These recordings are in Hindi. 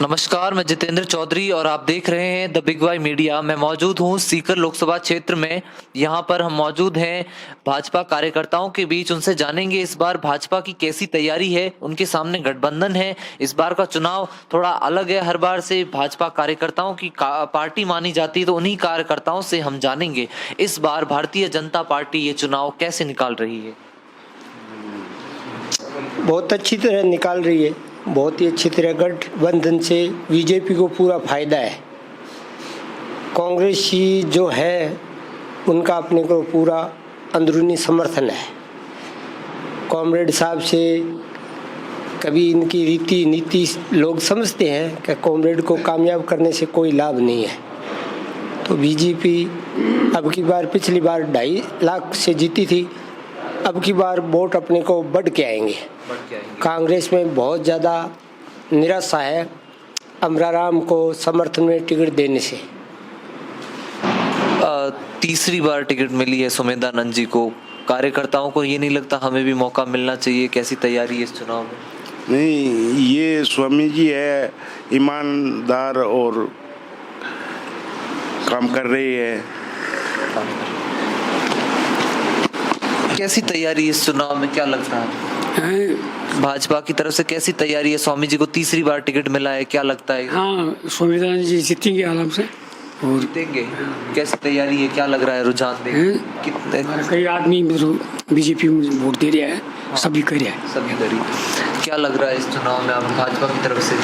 नमस्कार, मैं जितेंद्र चौधरी और आप देख रहे हैं द बिग वाई मीडिया। मैं मौजूद हूं सीकर लोकसभा क्षेत्र में। यहां पर हम मौजूद हैं भाजपा कार्यकर्ताओं के बीच। उनसे जानेंगे इस बार भाजपा की कैसी तैयारी है। उनके सामने गठबंधन है, इस बार का चुनाव थोड़ा अलग है। हर बार से भाजपा कार्यकर्ताओं की पार्टी मानी जाती है, तो उन्हीं कार्यकर्ताओं से हम जानेंगे इस बार भारतीय जनता पार्टी ये चुनाव कैसे निकाल रही है। बहुत अच्छी तरह निकाल रही है, बहुत ही अच्छी तरह। गठबंधन से बीजेपी को पूरा फायदा है। कांग्रेस ही जो है उनका अपने को पूरा अंदरूनी समर्थन है। कॉमरेड साहब से कभी इनकी रीति नीति लोग समझते हैं कि कॉमरेड को कामयाब करने से कोई लाभ नहीं है। तो बीजेपी अब की बार, पिछली बार 2.5 लाख से जीती थी, अब की बार वोट अपने को बढ़ के आएंगे। कांग्रेस में बहुत ज़्यादा निराशा है अमराराम को समर्थन में टिकट देने से। तीसरी बार टिकट मिली है सुमेधानंद जी को। कार्यकर्ताओं को ये नहीं लगता हमें भी मौका मिलना चाहिए? कैसी तैयारी है इस चुनाव में? नहीं, ये स्वामी जी है, ईमानदार और काम कर रही है। कैसी तैयारी इस चुनाव में, क्या लगता है भाजपा की तरफ से? कैसी तैयारी है? स्वामी जी को तीसरी बार टिकट मिला है, क्या लगता है? हाँ, संविधान जी जीतेंगे आराम से। और जीतेंगे? कैसी तैयारी है, क्या लग रहा है रुझान देख? कितने कई आदमी बीजेपी में वोट दे रहा है, सभी कर रहा है, सभी करी। क्या लग रहा है इस चुनाव में आप भाजपा की तरफ से?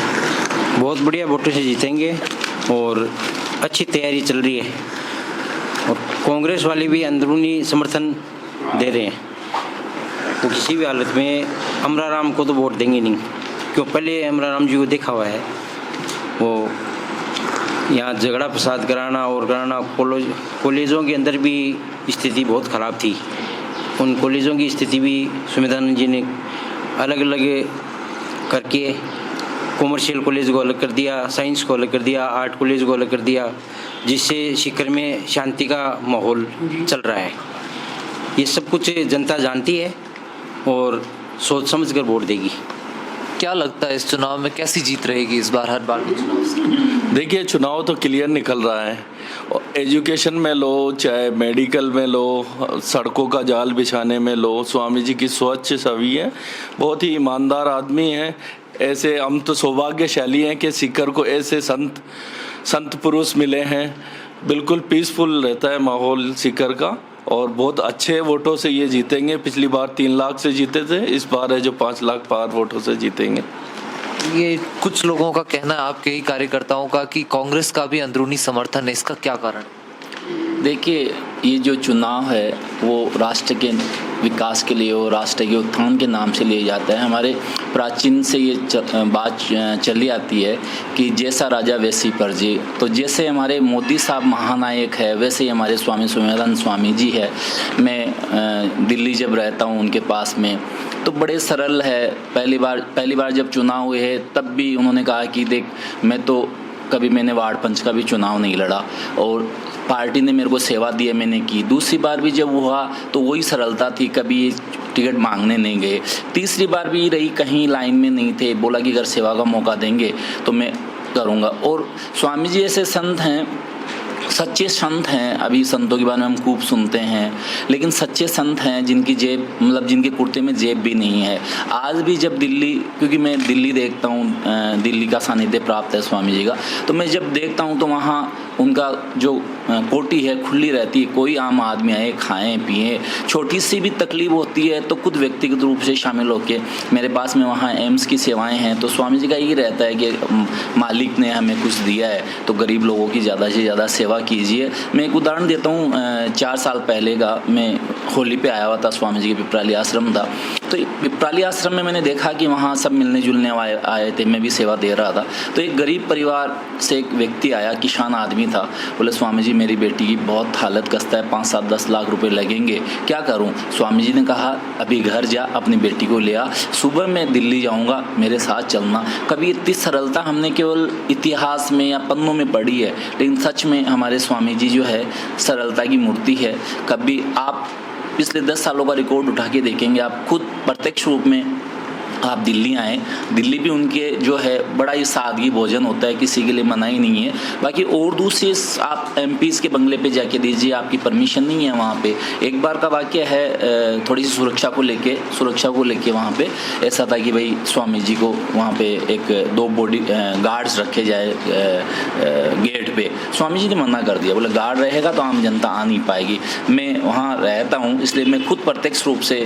बहुत बढ़िया वोटों से जीतेंगे और अच्छी तैयारी चल रही है। और कांग्रेस वाले भी अंदरूनी समर्थन दे रहे हैं। तो किसी भी हालत में अमराराम को तो वोट देंगे नहीं, क्यों? पहले अमराराम जी को देखा हुआ है, वो यहाँ झगड़ा फसाद कराना और कराना। कॉलेजों के अंदर भी स्थिति बहुत ख़राब थी। उन कॉलेजों की स्थिति भी सुमेधानंद जी ने अलग अलग करके कॉमर्शियल कॉलेज को अलग कर दिया, साइंस को अलग कर दिया, आर्ट कॉलेज को अलग कर दिया, जिससे सीकर में शांति का माहौल चल रहा है। ये सब कुछ जनता जानती है और सोच समझ कर वोट देगी। क्या लगता है इस चुनाव में कैसी जीत रहेगी इस बार, हर बार के चुनाव से? देखिए, चुनाव तो क्लियर निकल रहा है। एजुकेशन में लो, चाहे मेडिकल में लो, सड़कों का जाल बिछाने में लो, स्वामी जी की स्वच्छ छवि है। बहुत ही ईमानदार आदमी हैं। ऐसे हम तो सौभाग्यशाली हैं कि सीकर को ऐसे संत पुरुष मिले हैं। बिल्कुल पीसफुल रहता है माहौल सीकर का और बहुत अच्छे वोटों से ये जीतेंगे। पिछली बार 3 लाख से जीते थे, इस बार है जो 5 लाख पार वोटों से जीतेंगे। ये कुछ लोगों का कहना है, आपके ही कार्यकर्ताओं का, कि कांग्रेस का भी अंदरूनी समर्थन है। इसका क्या कारण? देखिए, ये जो चुनाव है वो राष्ट्र के विकास के लिए और राष्ट्र के उत्थान के नाम से लिए जाता है। हमारे प्राचीन से ये बात चली आती है कि जैसा राजा वैसी प्रजा। तो जैसे हमारे मोदी साहब महानायक है, वैसे ही हमारे स्वामी सुमेधानंद स्वामी जी है। मैं दिल्ली जब रहता हूँ उनके पास में, तो बड़े सरल है। पहली बार जब चुनाव हुए है तब भी उन्होंने कहा कि देख, मैंने वार्ड पंच का भी चुनाव नहीं लड़ा और पार्टी ने मेरे को सेवा दी है, मैंने की। दूसरी बार भी जब हुआ तो वही सरलता थी, कभी टिकट मांगने नहीं गए। तीसरी बार भी रही, कहीं लाइन में नहीं थे, बोला कि अगर सेवा का मौका देंगे तो मैं करूँगा। और स्वामी जी ऐसे संत हैं, सच्चे संत हैं। अभी संतों के बारे में हम खूब सुनते हैं, लेकिन सच्चे संत हैं जिनकी जेब, मतलब जिनके कुर्ते में जेब भी नहीं है। आज भी जब दिल्ली, क्योंकि मैं दिल्ली देखता हूँ, दिल्ली का सानिध्य प्राप्त है स्वामी जी का, तो मैं जब देखता हूँ तो वहाँ उनका जो कोठी है खुली रहती है। कोई आम आदमी आए, खाएं पिए, छोटी सी भी तकलीफ होती है तो खुद व्यक्तिगत रूप से शामिल होकर मेरे पास में वहाँ एम्स की सेवाएं हैं। तो स्वामी जी का यही रहता है कि मालिक ने हमें कुछ दिया है तो गरीब लोगों की ज़्यादा से ज़्यादा सेवा कीजिए। मैं एक उदाहरण देता हूँ। 4 साल पहले का मैं होली पे आया हुआ था, स्वामी जी के पिपराली आश्रम था। तो पिपराली आश्रम में मैंने देखा कि वहाँ सब मिलने जुलने आए थे, मैं भी सेवा दे रहा था। तो एक गरीब परिवार से एक व्यक्ति आया, किसान आदमी था। बोले, स्वामी जी मेरी बेटी की बहुत हालत खस्ता है, 5, 7, 10 लाख रुपए लगेंगे, क्या करूं? स्वामी जी ने कहा, अभी घर जा, अपनी बेटी को ले आ, सुबह मैं दिल्ली जाऊंगा, मेरे साथ चलना। कभी इतनी सरलता हमने केवल इतिहास में या पन्नों में पढ़ी है, लेकिन सच में हमारे स्वामी जी जो है सरलता की मूर्ति है। कभी आप पिछले 10 सालों का रिकॉर्ड उठा के देखेंगे, आप खुद प्रत्यक्ष रूप में आप दिल्ली आए, दिल्ली भी उनके जो है बड़ा ही सादगी भोजन होता है, किसी के लिए मना ही नहीं है। बाकी और दूसरे आप एमपीज़ के बंगले पे जाके दीजिए, आपकी परमिशन नहीं है वहाँ पे। एक बार का वाक़या है, थोड़ी सी सुरक्षा को लेके वहाँ पे ऐसा था कि भाई स्वामी जी को वहाँ पे एक 2 बॉडी गार्ड्स रखे जाए गेट पे। स्वामी जी ने मना कर दिया, बोले गार्ड रहेगा तो आम जनता आ नहीं पाएगी। मैं वहाँ रहता हूँ इसलिए मैं खुद प्रत्यक्ष रूप से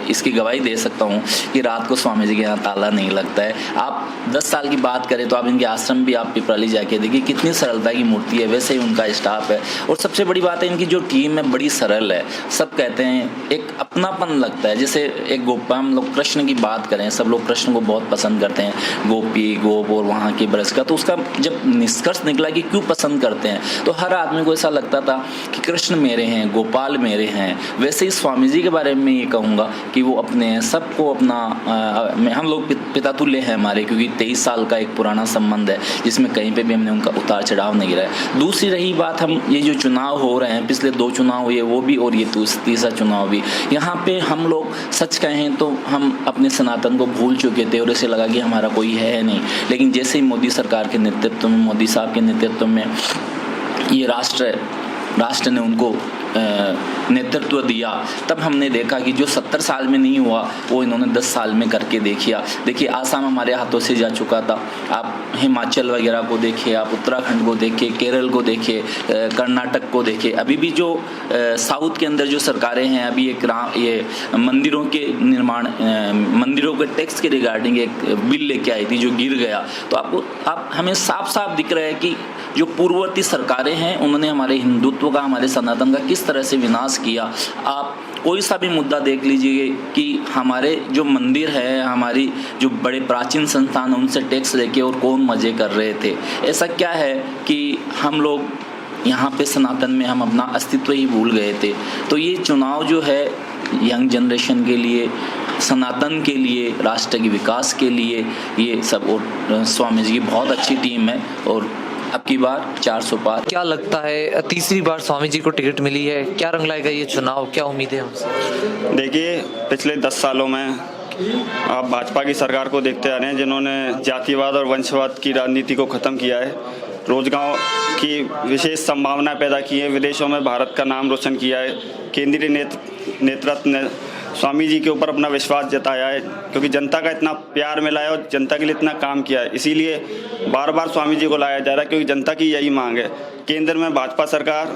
इसकी गवाही दे सकता हूँ कि रात को स्वामी जी के यहाँ ताला नहीं लगता है। आप 10 साल की बात करें तो आप इनके आश्रम भी आप पिपराली जाके देखिए, कितनी सरलता की मूर्ति है, वैसे ही उनका स्टाफ है। और सबसे बड़ी बात है इनकी जो टीम है बड़ी सरल है। सब कहते हैं एक अपनापन लगता है, जैसे एक गोपा, हम लोग कृष्ण की बात करें, सब लोग कृष्ण को बहुत पसंद करते हैं, गोपी गोप और वहाँ के ब्रज का। तो उसका जब निष्कर्ष निकला कि क्यों पसंद करते हैं, तो हर आदमी को ऐसा लगता था कि कृष्ण मेरे हैं, गोपाल मेरे हैं। वैसे ही स्वामी जी के बारे में ये कहूँगा कि वो अपने सबको अपना हम लोग पिता तुल्य हैं हमारे, क्योंकि 23 साल का एक पुराना संबंध है जिसमें कहीं पे भी हमने उनका उतार चढ़ाव नहीं रहा है। दूसरी रही बात, हम ये जो चुनाव हो रहे हैं, पिछले 2 चुनाव हुए वो भी और ये तीसरा चुनाव भी, यहाँ पे हम लोग सच कहें तो हम अपने सनातन को भूल चुके थे और ऐसे लगा कि हमारा कोई है नहीं। लेकिन जैसे ही मोदी सरकार के नेतृत्व में, मोदी साहब के नेतृत्व में ये राष्ट्र ने उनको नेतृत्व दिया, तब हमने देखा कि जो 70 साल में नहीं हुआ वो इन्होंने 10 साल में करके देखिए आसाम हमारे हाथों से जा चुका था। आप हिमाचल वगैरह को देखिए, आप उत्तराखंड को देखिए, केरल को देखिए, कर्नाटक को देखिए। अभी भी जो साउथ के अंदर जो सरकारें हैं, अभी ये मंदिरों के निर्माण, मंदिरों के टैक्स के रिगार्डिंग एक बिल लेके आई थी जो गिर गया। तो हमें साफ साफ दिख रहा है कि जो पूर्ववर्ती सरकारें हैं उन्होंने हमारे हिंदुत्व का, हमारे सनातन का किस तरह से विनाश किया। आप कोई सा भी मुद्दा देख लीजिए कि हमारे जो मंदिर है, हमारी जो बड़े प्राचीन संस्थान, उनसे टैक्स लेके और कौन मजे कर रहे थे। ऐसा क्या है कि हम लोग यहाँ पे सनातन में हम अपना अस्तित्व ही भूल गए थे। तो ये चुनाव जो है यंग जनरेशन के लिए, सनातन के लिए, राष्ट्र के विकास के लिए, ये सब, और स्वामी जी की बहुत अच्छी टीम है और अब की बार 400 पार। क्या लगता है, तीसरी बार स्वामी जी को टिकट मिली है, क्या रंग लाएगा ये चुनाव, क्या उम्मीद है हमसे? देखिए, पिछले 10 सालों में आप भाजपा की सरकार को देखते आ रहे हैं, जिन्होंने जातिवाद और वंशवाद की राजनीति को ख़त्म किया है, रोजगार की विशेष संभावना पैदा की है, विदेशों में भारत का नाम रोशन किया है। केंद्रीय नेतृत्व ने स्वामी जी के ऊपर अपना विश्वास जताया है, क्योंकि जनता का इतना प्यार मिला है और जनता के लिए इतना काम किया है। इसीलिए बार बार स्वामी जी को लाया जा रहा है, क्योंकि जनता की यही मांग है। केंद्र में भाजपा सरकार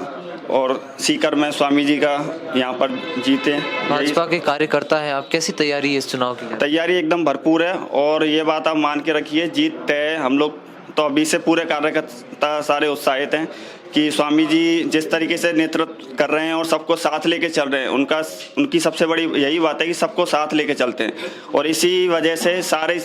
और सीकर में स्वामी जी का यहाँ पर जीते। भाजपा के कार्यकर्ता हैं आप, कैसी तैयारी है इस चुनाव की? तैयारी एकदम भरपूर है और ये बात आप मान के रखिए, जीत तय है। हम लोग तो अभी से पूरे कार्यकर्ता सारे उत्साहित हैं कि स्वामी जी जिस तरीके से नेतृत्व कर रहे हैं और सबको साथ लेके चल रहे हैं, उनकी सबसे बड़ी यही बात है कि सबको साथ लेके चलते हैं। और इसी वजह से सारे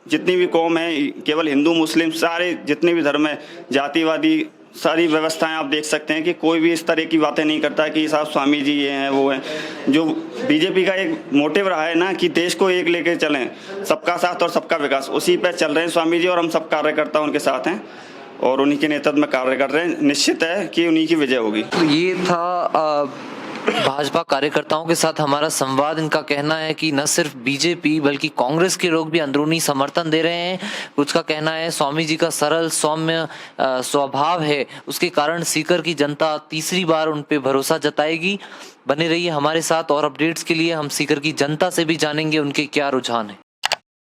जितनी भी कौम है, केवल हिंदू मुस्लिम, सारे जितने भी धर्म है, जातिवादी सारी व्यवस्थाएं आप देख सकते हैं कि कोई भी इस तरह की बातें नहीं करता कि साहब स्वामी जी ये हैं वो हैं। जो बीजेपी का एक मोटिव रहा है ना कि देश को एक लेके चलें, सबका साथ और सबका विकास, उसी पे चल रहे हैं स्वामी जी और हम सब कार्यकर्ता उनके साथ हैं और उन्हीं के नेतृत्व में कार्य कर रहे हैं। निश्चित है कि उन्हीं की विजय होगी। तो ये था भाजपा कार्यकर्ताओं के साथ हमारा संवाद। इनका कहना है कि न सिर्फ बीजेपी बल्कि कांग्रेस के लोग भी अंदरूनी समर्थन दे रहे हैं। कुछ का कहना है स्वामी जी का सरल सौम्य स्वभाव है, उसके कारण सीकर की जनता तीसरी बार उन पे भरोसा जताएगी। बने रहिए हमारे साथ और अपडेट्स के लिए हम सीकर की जनता से भी जानेंगे उनके क्या रुझान है।